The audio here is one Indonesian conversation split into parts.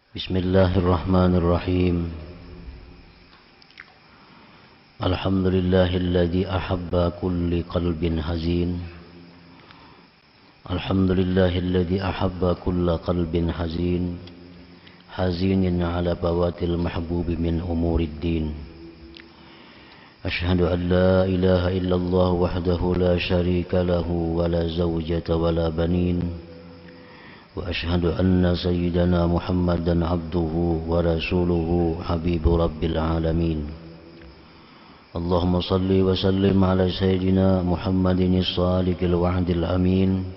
Bismillahirrahmanirrahim. Alhamdulillahilladzi ahabba kulli qalbin hazin. Alhamdulillahilladzi ahabba kulla qalbin hazin. Hazinin ala bawatil mahbubi min umurid din. Ashhadu an la ilaha illallah wahdahu la syarika lahu wa la zawjata wa la banin. Wa ashhadu anna sayyidana Muhammadan abduhu wa rasuluhu habibu rabbil alamin. Allahumma salli wa sallim ala sayyidina Muhammadin as-sadiqil wa'dil amin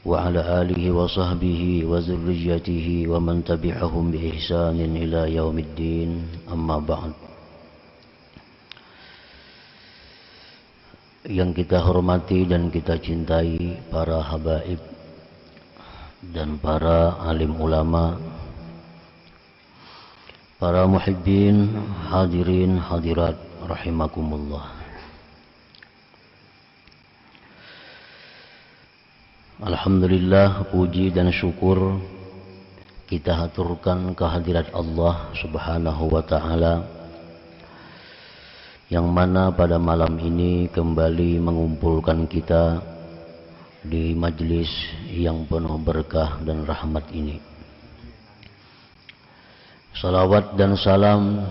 wa ala alihi wa sahbihi wa zurriyyatihi wa man tabi'ahum bi ihsanin ila yaumiddin. Amma ba'd. Yang kita hormati dan kita cintai para habaib dan para alim ulama, para muhibbin, hadirin, hadirat rahimakumullah. Alhamdulillah, puji dan syukur kita haturkan kehadirat Allah Subhanahu wa ta'ala, yang mana pada malam ini kembali mengumpulkan kita di majlis yang penuh berkah dan rahmat ini. Salawat dan salam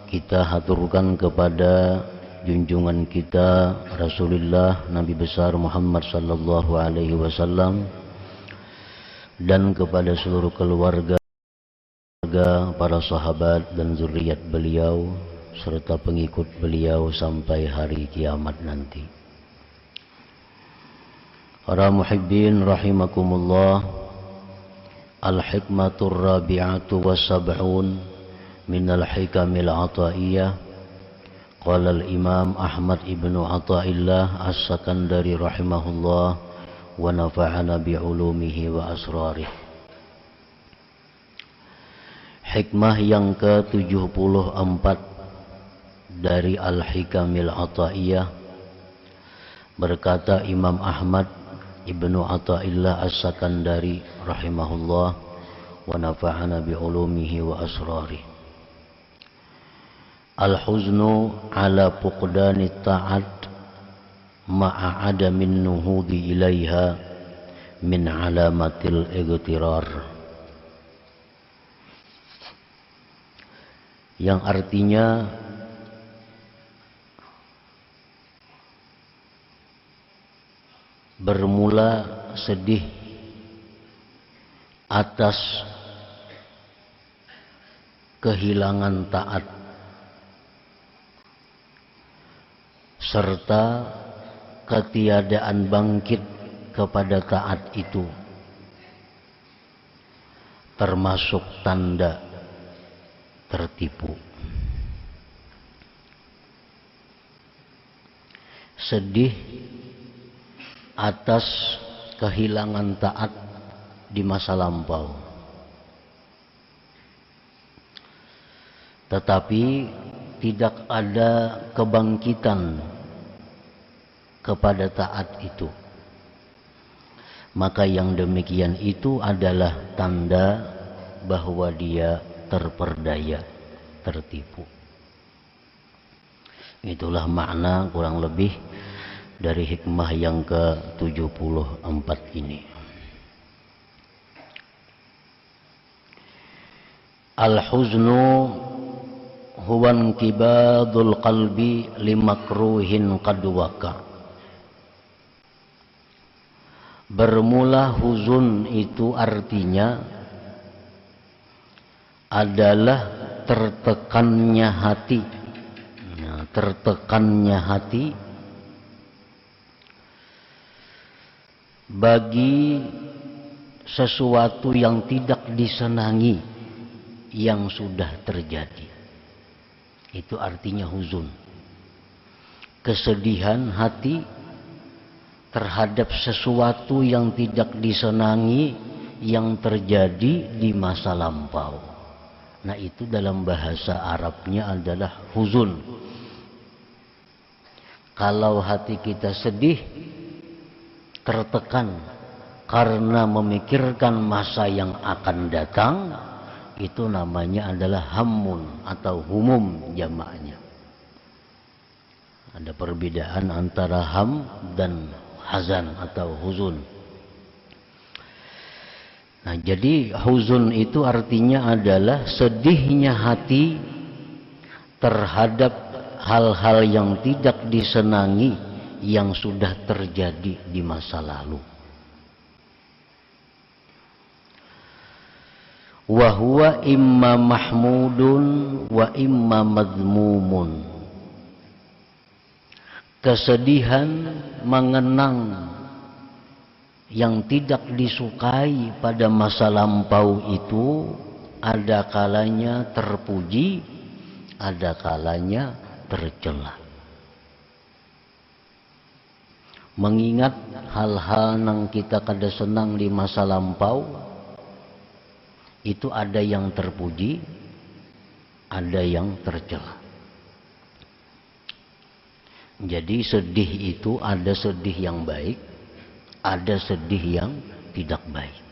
kita haturkan kepada junjungan kita Rasulullah Nabi besar Muhammad sallallahu alaihi wasallam dan kepada seluruh keluarga, para sahabat dan zuriat beliau serta pengikut beliau sampai hari kiamat nanti. Para muhibbin rahimakumullah, al-hikmatur rabi'atu wa sab'un minal hikamil ata'iyah. Qala al-imam Ahmad ibnu Ata'illah as-Sakandari rahimahullah wa nafa'ana bi'ulumihi wa asrarih. Hikmah yang ke-74 dari al-hikamil ata'iyah, berkata Imam Ahmad ibnu Ata'illah as-Sakandari rahimahullah wa nafa'ana bi'ulumihi wa asrarih. Al-huznu ala fuqdani ta'at ma'a adamin nuhudi ilaiha min alamatil igtirar. Yang artinya bermula sedih atas kehilangan taat serta ketiadaan bangkit kepada taat itu termasuk tanda tertipu. Sedih atas kehilangan taat di masa lampau, tetapi tidak ada kebangkitan kepada taat itu, maka yang demikian itu adalah tanda bahwa dia terperdaya, tertipu. Itulah makna kurang lebih dari hikmah yang ke-74 ini. Al-huznu huwa inkibadul qalbi limakruhin qad waqa. Bermula huzun itu artinya adalah tertekannya hati. Nah, tertekannya hati bagi sesuatu yang tidak disenangi yang sudah terjadi. Itu artinya huzun. Kesedihan hati terhadap sesuatu yang tidak disenangi yang terjadi di masa lampau. Nah, itu dalam bahasa Arabnya adalah huzun. Kalau hati kita sedih, tertekan karena memikirkan masa yang akan datang, itu namanya adalah hammun atau humum jamaknya. Ada perbedaan antara ham dan hazan atau huzun. Nah, jadi huzun itu artinya adalah sedihnya hati terhadap hal-hal yang tidak disenangi yang sudah terjadi di masa lalu. Wa huwa imma mahmudun wa imma madhmumun. Kesedihan mengenang yang tidak disukai pada masa lampau itu ada kalanya terpuji, ada kalanya tercela. Mengingat hal-hal yang kita kada senang di masa lampau itu ada yang terpuji, ada yang tercela. Jadi sedih itu ada sedih yang baik, ada sedih yang tidak baik.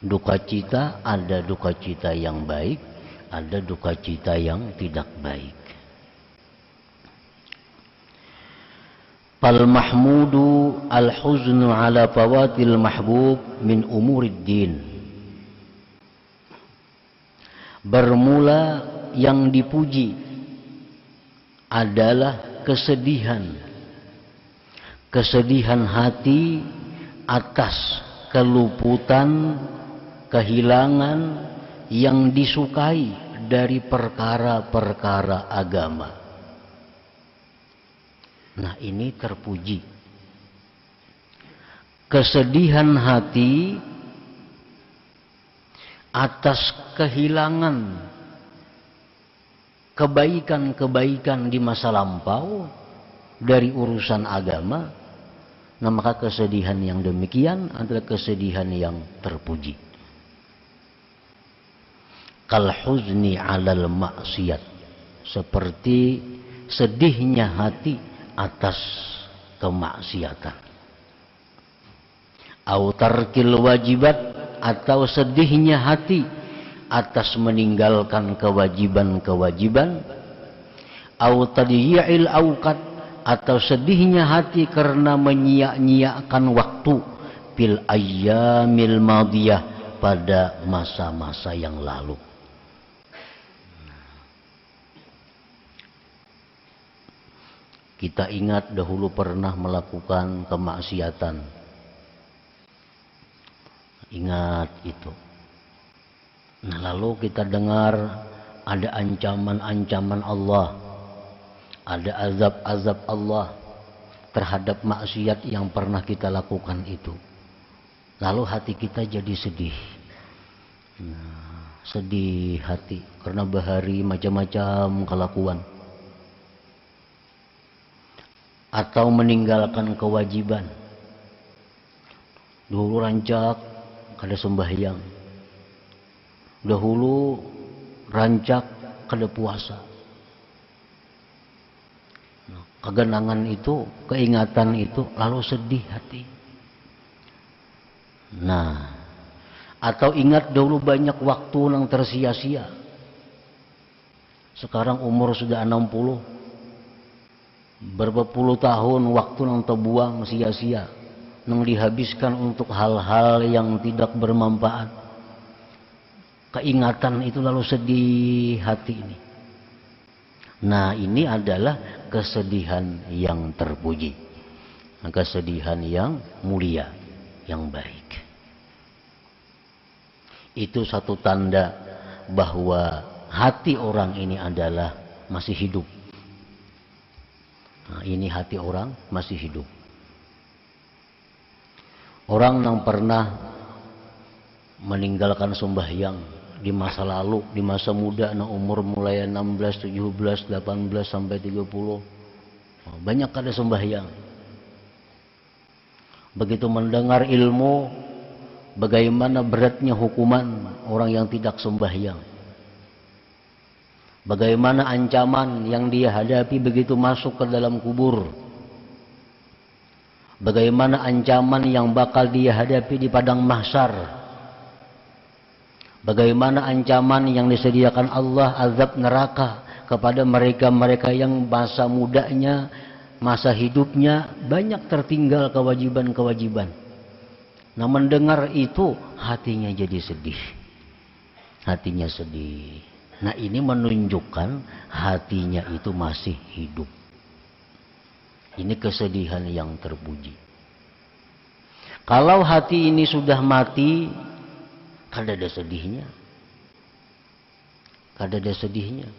Duka cita ada duka cita yang baik, ada duka cita yang tidak baik. Fal mahmudu al huznu ala fawatil mahbub min umurid din. Bermula yang dipuji adalah kesedihan hati atas keluputan, kehilangan yang disukai dari perkara-perkara agama. Nah, ini terpuji. Kesedihan hati atas kehilangan kebaikan-kebaikan di masa lampau dari urusan agama, nah maka kesedihan yang demikian adalah kesedihan yang terpuji. Kal huzni 'alal maksiat, seperti sedihnya hati atas kemaksiatan. Au tarkil wajibat, atau sedihnya hati atas meninggalkan kewajiban-kewajiban. Au tadyi'il auqat, atau sedihnya hati karena menyia-nyiakan waktu bil ayyamil madiyah, pada masa-masa yang lalu. Kita ingat dahulu pernah melakukan kemaksiatan. Ingat itu. Nah, lalu kita dengar ada ancaman-ancaman Allah, ada azab-azab Allah terhadap maksiat yang pernah kita lakukan itu. Lalu hati kita jadi sedih. Nah, sedih hati karena bahari macam-macam kelakuan. Atau meninggalkan kewajiban. Dulu rancak kada sembahyang. Dahulu rancak kada puasa. Nah, kegenangan itu, keingatan itu, lalu sedih hati. Nah, atau ingat dahulu banyak waktu yang tersia-sia. Sekarang umur sudah 60. Berapa puluh tahun waktu yang terbuang sia-sia, yang dihabiskan untuk hal-hal yang tidak bermanfaat. Keingatan itu lalu sedih hati ini. Nah, ini adalah kesedihan yang terpuji, kesedihan yang mulia, yang baik. Itu satu tanda bahwa hati orang ini adalah masih hidup. Nah, ini hati orang masih hidup. Orang yang pernah meninggalkan sembahyang di masa lalu, di masa muda, nah umur mulai 16, 17, 18 sampai 30, banyak kada sembahyang. Begitu mendengar ilmu, bagaimana beratnya hukuman orang yang tidak sembahyang. Bagaimana ancaman yang dia hadapi begitu masuk ke dalam kubur. Bagaimana ancaman yang bakal dia hadapi di padang mahsyar. Bagaimana ancaman yang disediakan Allah, azab neraka kepada mereka-mereka yang masa mudanya, masa hidupnya banyak tertinggal kewajiban-kewajiban. Nah, mendengar itu hatinya jadi sedih. Hatinya sedih. Nah, ini menunjukkan hatinya itu masih hidup. Ini kesedihan yang terpuji. Kalau hati ini sudah mati, kada ada sedihnya. Kada ada sedihnya.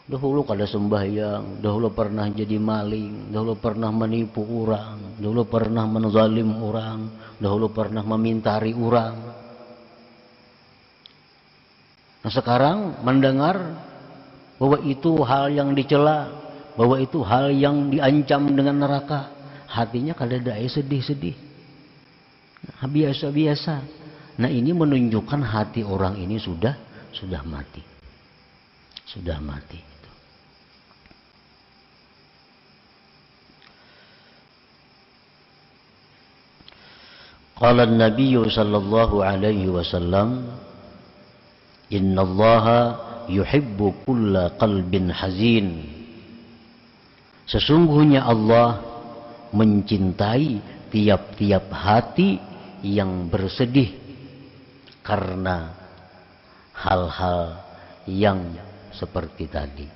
Dahulu kada sembahyang, dahulu pernah jadi maling, dahulu pernah menipu orang, dahulu pernah menzalim orang, dahulu pernah memintari orang. Nah, sekarang mendengar bahwa itu hal yang dicela, bahwa itu hal yang diancam dengan neraka, hatinya kada ada sedih-sedih. Nah, biasa-biasa. Nah, ini menunjukkan hati orang ini sudah mati. Sudah mati. Qala an-nabiy sallallahu alaihi wasallam, innallaha yuhibbu kulla qalbin hazin. Sesungguhnya Allah mencintai tiap-tiap hati yang bersedih karena hal-hal yang seperti tadi.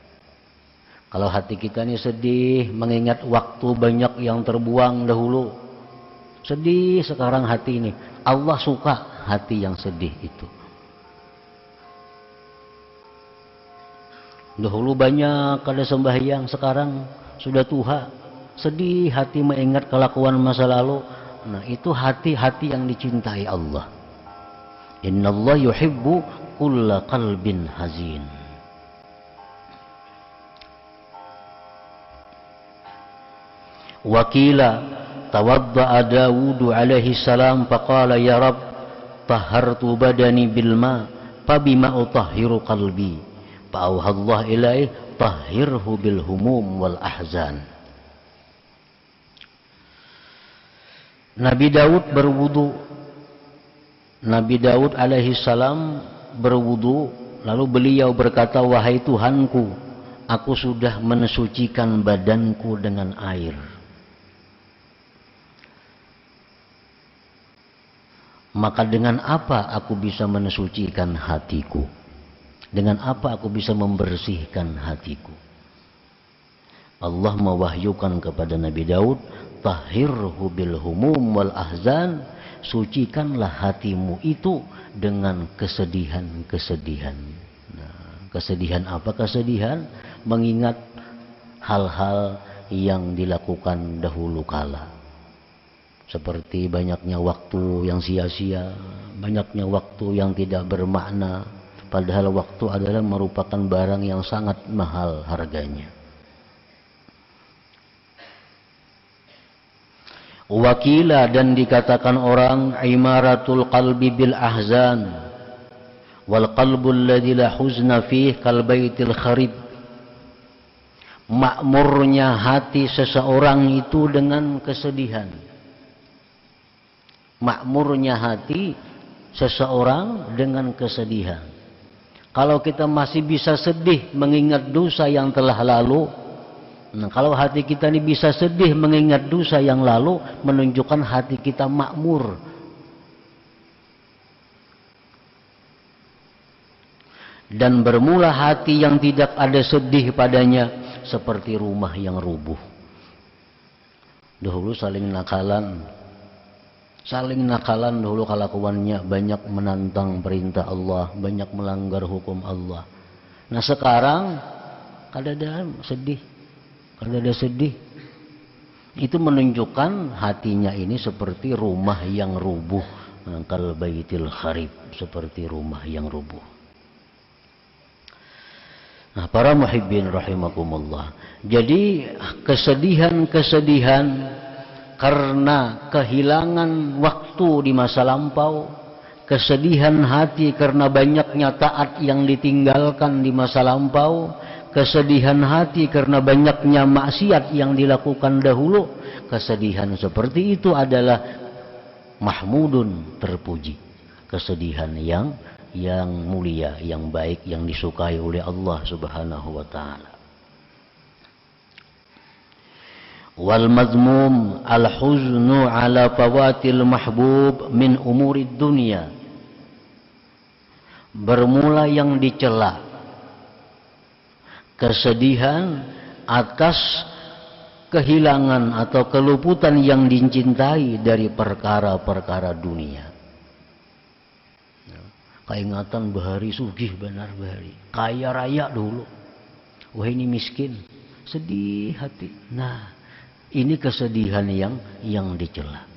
Kalau hati kita ini sedih mengingat waktu banyak yang terbuang dahulu, sedih sekarang hati ini, Allah suka hati yang sedih itu. Dahulu banyak kada sembahyang, sekarang sudah tua, sedih hati mengingat kelakuan masa lalu. Nah, itu hati-hati yang dicintai Allah. Innallaha yuhibbu kulla qalbin hazin. Wakila tawadda'a Dawud alaihi salam faqala ya Rabb tahhartu badani bil ma fabima utahhiru qalbi fa'auhallah ilaih tahhirhu bil humum wal ahzan. Nabi Daud berwudu. Nabi Daud alaihi salam berwudu, lalu beliau berkata, wahai Tuhanku, aku sudah mensucikan badanku dengan air. Maka dengan apa aku bisa mensucikan hatiku? Dengan apa aku bisa membersihkan hatiku? Allah mewahyukan kepada Nabi Daud, tahhirhu bil humum wal ahzan, sucikanlah hatimu itu dengan kesedihan-kesedihan. Nah, kesedihan apa? Kesedihan mengingat hal-hal yang dilakukan dahulu kala. Seperti banyaknya waktu yang sia-sia, banyaknya waktu yang tidak bermakna, padahal waktu adalah merupakan barang yang sangat mahal harganya. Wakila, dan dikatakan orang, imaratul qalbi bil ahzan wal qalbul ladzi la huzna fih kal baitil kharib. Makmurnya hati seseorang itu dengan kesedihan. Makmurnya hati seseorang dengan kesedihan. Kalau kita masih bisa sedih mengingat dosa yang telah lalu, nah, kalau hati kita ini bisa sedih mengingat dosa yang lalu, menunjukkan hati kita makmur. Dan bermula hati yang tidak ada sedih padanya seperti rumah yang rubuh. Dahulu saling nakalan dahulu kelakuannya, banyak menantang perintah Allah, banyak melanggar hukum Allah. Nah, sekarang kadang sedih. Kalau ada sedih, itu menunjukkan hatinya ini seperti rumah yang rubuh, kal baitil kharib, seperti rumah yang rubuh. Nah, para muhibbin rahimakumullah, jadi kesedihan-kesedihan karena kehilangan waktu di masa lampau, kesedihan hati karena banyaknya taat yang ditinggalkan di masa lampau, kesedihan hati karena banyaknya maksiat yang dilakukan dahulu, kesedihan seperti itu adalah mahmudun, terpuji. kesedihan yang mulia, yang baik, yang disukai oleh Allah Subhanahu wa taala. Wal mazmum al-huznu ala fawatil mahbub min umurid dunya. Bermula yang dicela, kesedihan atas kehilangan atau keluputan yang dicintai dari perkara-perkara dunia. Keingatan bahari sugih benar bahari, kaya raya dulu. Wah ini miskin, sedih hati. Nah, ini kesedihan yang dicela.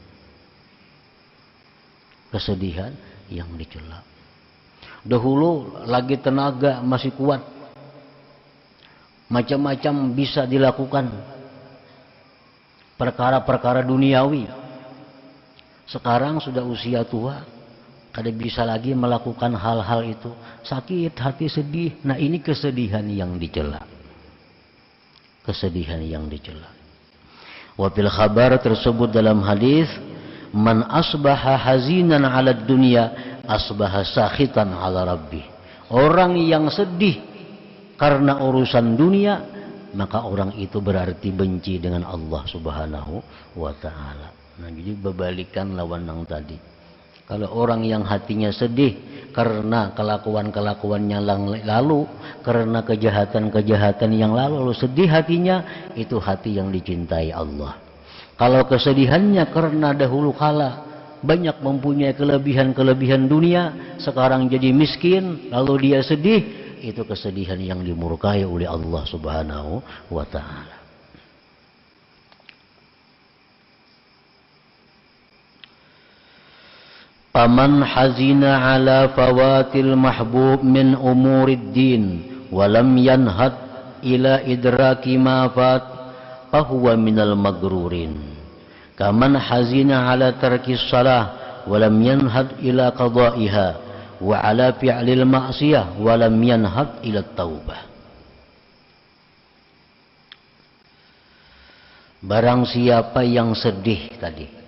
Kesedihan yang dicela. Dahulu lagi tenaga masih kuat, macam-macam bisa dilakukan, perkara-perkara duniawi. Sekarang sudah usia tua, kada bisa lagi melakukan hal-hal itu. Sakit hati, sedih. Nah ini kesedihan yang dicela. Kesedihan yang dicela. Wa fil khabar tersebut dalam hadis, man asbaha hazinan 'ala dunya asbaha sakhitan 'ala rabbih. Orang yang sedih karena urusan dunia, maka orang itu berarti benci dengan Allah Subhanahu wa taala. Nah, jadi berbalikan lawan yang tadi. Kalau orang yang hatinya sedih karena kelakuan-kelakuannya lalu, karena kejahatan-kejahatan yang lalu sedih hatinya, itu hati yang dicintai Allah. Kalau kesedihannya karena dahulu kala banyak mempunyai kelebihan-kelebihan dunia, sekarang jadi miskin, lalu dia sedih, itu kesedihan yang dimurkai oleh Allah Subhanahu wa taala. Paman hazina ala fawatil mahbub min umurid din walam yanhad ila idraki ma fat fahuwa minal magrurin. Kaman hazina ala tarki salah walam yanhad ila qada'iha wa ala fi'lil ma'siyah walam yanhad ila taubah. Barang siapa yang sedih tadi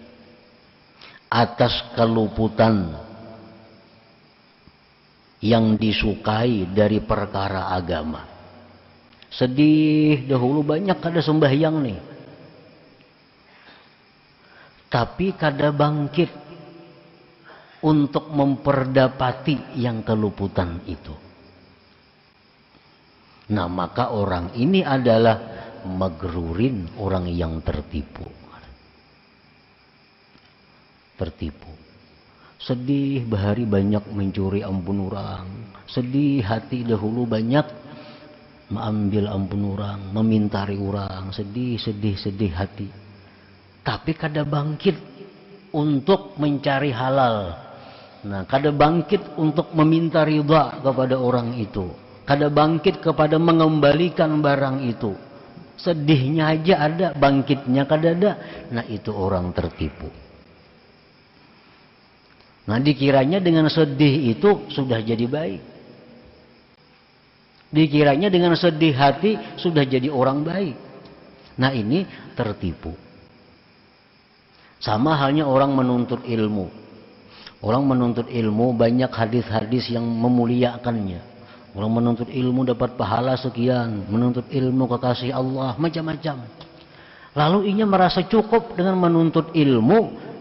atas keluputan yang disukai dari perkara agama. Sedih dahulu banyak kada sembahyang nih, tapi kada bangkit untuk memperdapati yang keluputan itu. Nah maka orang ini adalah magrurin, orang yang tertipu. Tertipu. Sedih bahari banyak mencuri ampun orang. Sedih hati dahulu banyak mengambil ampun orang, memintari orang. Sedih hati. Tapi kada bangkit untuk mencari halal. Nah, kada bangkit untuk meminta ridha kepada orang itu. Kada bangkit kepada mengembalikan barang itu. Sedihnya aja ada, bangkitnya kada ada. Nah, itu orang tertipu. Nah dikiranya dengan sedih itu sudah jadi baik. Dikiranya dengan sedih hati sudah jadi orang baik. Nah ini tertipu. Sama halnya orang menuntut ilmu. Orang menuntut ilmu banyak hadis-hadis yang memuliakannya. Orang menuntut ilmu dapat pahala sekian. Menuntut ilmu kekasih Allah macam-macam. Lalu ia merasa cukup dengan menuntut ilmu,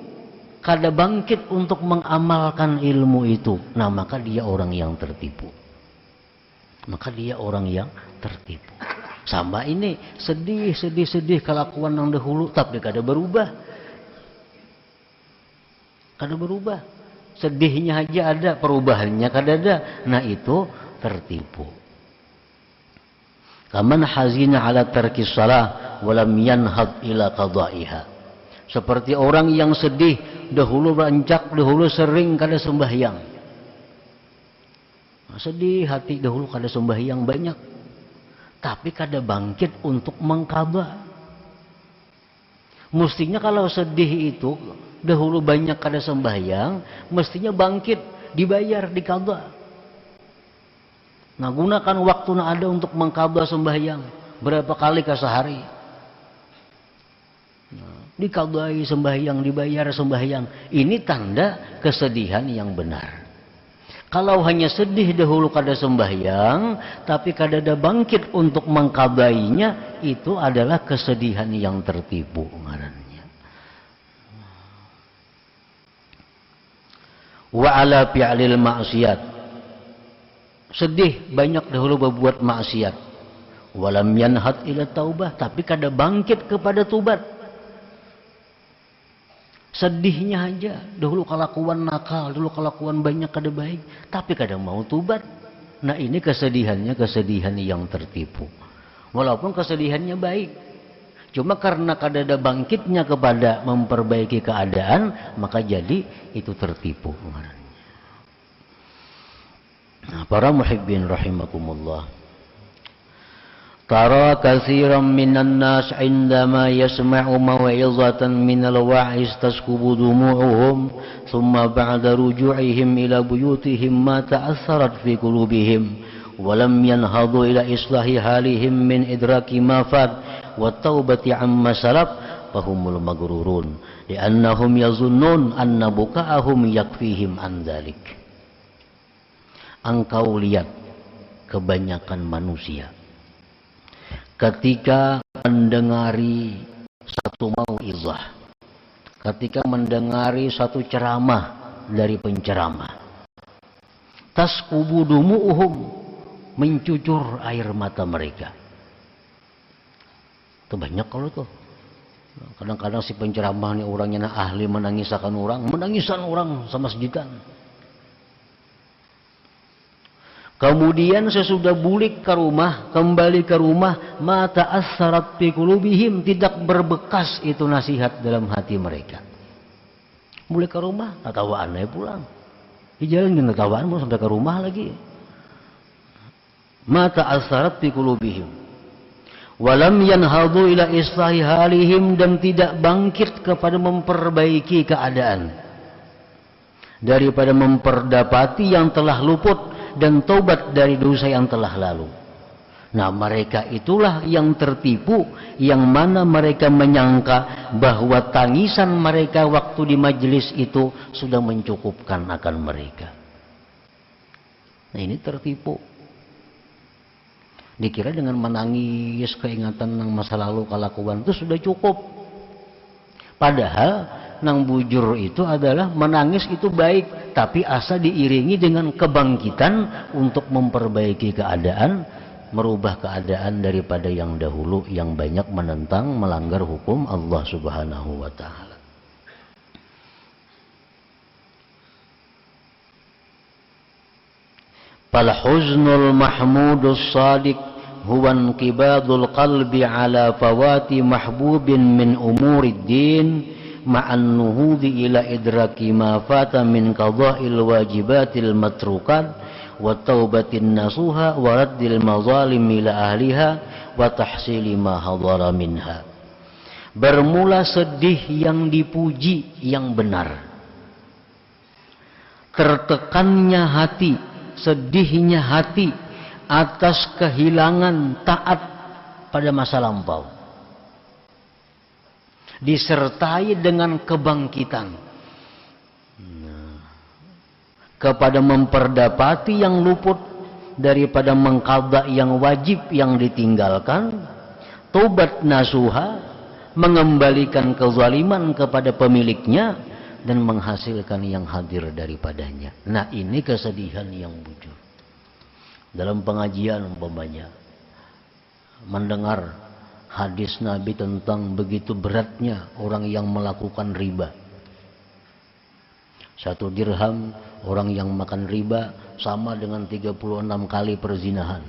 kada bangkit untuk mengamalkan ilmu itu. Nah maka dia orang yang tertipu. Maka dia orang yang tertipu. Sama ini, sedih kelakuan yang dahulu, tapi kada berubah. Kada berubah. Sedihnya aja ada, perubahannya kada ada. Nah itu tertipu. Kaman hazina ala tarki salah walam yanhad ila qada'iha. Seperti orang yang sedih, dahulu rancak, dahulu sering kada sembahyang. Sedih hati dahulu kada sembahyang banyak. Tapi kada bangkit untuk mengqadha. Mestinya kalau sedih itu, dahulu banyak kada sembahyang, mestinya bangkit, dibayar, diqadha. Nah gunakan waktu yang ada untuk mengqadha sembahyang. Berapa kali ke sehari? Nah, Dikadai sembahyang, dibayar sembahyang. Ini tanda kesedihan yang benar. Kalau hanya sedih dahulu kada sembahyang, tapi kada ada bangkit untuk mengkadainya, itu adalah kesedihan yang tertipu ngarannya. Wa ala fi'lil maksiat. Sedih banyak dahulu berbuat maksiat. Walam yanhat ila taubah, tapi kada bangkit kepada tubat. Sedihnya aja, dahulu kelakuan nakal, dulu kelakuan banyak kada baik, tapi kada mau tubat. Nah ini kesedihannya kesedihan yang tertipu. Walaupun kesedihannya baik, cuma karena kada ada bangkitnya kepada memperbaiki keadaan, maka jadi itu tertipu. Nah, para muhibbin rahimakumullah. Tara katsiran minan nas 'indama yasma'u maw'izatan minal wa'iz taskubu dumu'uhum thumma ba'da ruju'ihim ila buyutihim ma ta'assarat fi qulubihim wa lam yanhadu ila islahi halihim min idraki ma fat wa taubati 'amma salaf fahumul maghrurun li'annahum yazunnun anna buka'ahum yakfihim an dzalik. Engkau lihat kebanyakan manusia ketika mendengari satu mau'izah, ketika mendengari satu ceramah dari penceramah, taskubu dumu'uhum, mencucur air mata mereka. Itu banyak kalau tuh. Kadang-kadang si penceramah ini orangnya ahli menangisakan orang sama sejitan. Kemudian sesudah bulik ke rumah, kembali ke rumah, mata assarat fi qulubihim, tidak berbekas itu nasihat dalam hati mereka. Bulik ke rumah, tatawaan aja pulang. Di jalan dengan tatawaan mau sampai ke rumah lagi. Mata assarat fi qulubihim. Walam yanhadu ila islahi halihim, dan tidak bangkit kepada memperbaiki keadaan. Daripada memperdapati yang telah luput dan taubat dari dosa yang telah lalu. Nah, mereka itulah yang tertipu, yang mana mereka menyangka bahwa tangisan mereka waktu di majelis itu sudah mencukupkan akan mereka. Nah, ini tertipu. Dikira dengan menangis keingatan yang masa lalu kelakuan itu sudah cukup. Padahal nang bujur itu adalah menangis itu baik, tapi asa diiringi dengan kebangkitan untuk memperbaiki keadaan, merubah keadaan daripada yang dahulu yang banyak menentang, melanggar hukum Allah Subhanahu wa taala. Fal huznul mahmudus sadiq huwa inqibadul qalbi ala fawati mahbubin min umurid din ma'an nuhudi ila idraki ma fata min qada'il wajibatil matrukat wa taubatin nasuha wa raddil mazalim ila ahliha wa tahsili ma hadara minha. Bermula sedih yang dipuji yang benar, tertekannya hati, sedihnya hati atas kehilangan taat pada masa lampau, disertai dengan kebangkitan kepada memperdapati yang luput daripada mengqadha yang wajib yang ditinggalkan, taubat nasuha, mengembalikan kezaliman kepada pemiliknya dan menghasilkan yang hadir daripadanya. Nah, ini kesedihan yang bujur. Dalam pengajian umpamanya mendengar hadis Nabi tentang begitu beratnya orang yang melakukan riba. 1 dirham orang yang makan riba sama dengan 36 kali perzinahan.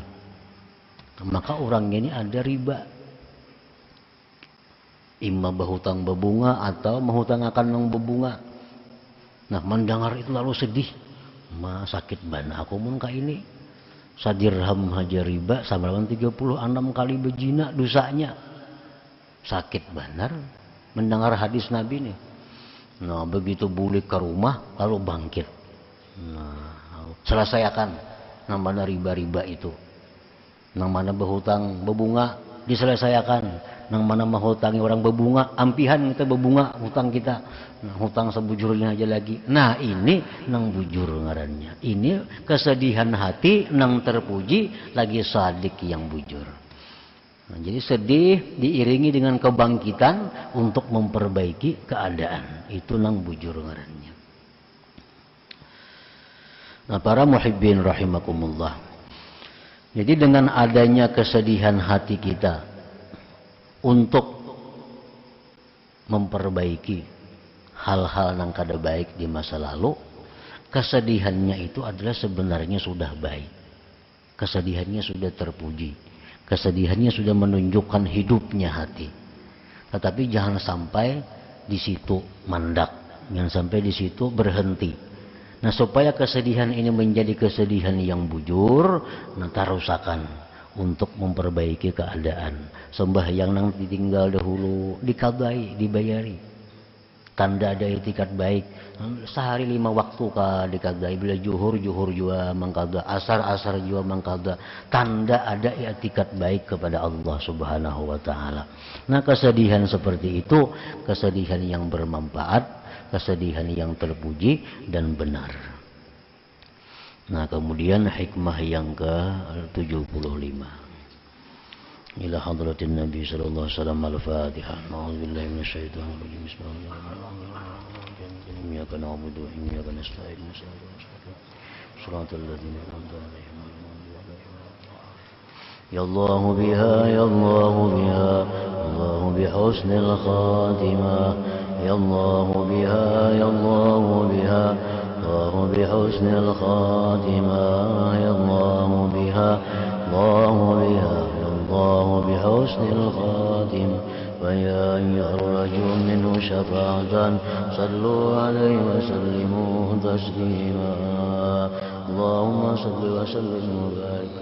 Maka orang ini ada riba. Imma berhutang berbunga atau menghutang akan yang berbunga. Nah, mendengar itu lalu sedih. Ma sakit bana aku mun ka ini. 1 dirham aja riba sama dengan 36 kali berzina dosanya. Sakit benar mendengar hadis Nabi nih. Nah, begitu bulik ke rumah lalu bangkit. Nah, selesaikan yang mana riba-riba itu. Yang mana berhutang berbunga diselesaikan. nang mana mah hutangi orang bebunga, ampihan kita bebunga hutang kita, nah, hutang sebujurnya aja lagi. Nah ini nang bujur ngarannya. Ini kesedihan hati nang terpuji lagi sadik yang bujur. Nah, jadi sedih diiringi dengan kebangkitan untuk memperbaiki keadaan. Itu nang bujur ngarannya. Nah para muhibbin rahimakumullah. Jadi dengan adanya kesedihan hati kita untuk memperbaiki hal-hal yang kada baik di masa lalu, kesedihannya itu adalah sebenarnya sudah baik. Kesedihannya sudah terpuji. Kesedihannya sudah menunjukkan hidupnya hati. Tetapi jangan sampai di situ mandak, jangan sampai di situ berhenti. Nah supaya kesedihan ini menjadi kesedihan yang bujur, nah tarusakan untuk memperbaiki keadaan. Sembahyang nang ditinggal dahulu dikadai, dibayari. Tanda ada itikat baik. Sehari 5 waktu ka dikadai. Bila juhur juga mangkada, asar juga mangkada. Tanda ada itikat baik kepada Allah Subhanahu wa taala. Nah kesedihan seperti itu, kesedihan yang bermanfaat, kesedihan yang terpuji dan benar. Nah kemudian hikmah yang ke-75. Ila hadratin Nabi sallallahu alaihi wasallam al-Fatihah. A'udzubillahi minasyaitonir rajim. Bismillahirrahmanirrahim. Iyyaka na'budu wa iyyaka nasta'in. Shiratal ladzina an'amta 'alaihim. Ya Allah biha ya Allah biha Allah bihusnil khatimah. Ya Allah biha ya Allah biha Allah bihusnil khatimah. Ya Allah biha Allah biha الله بحسن الخاتم ويا يرجو منه شفاعة صلوا عليه وسلموا تسليما اللهم صل وسلم وبارك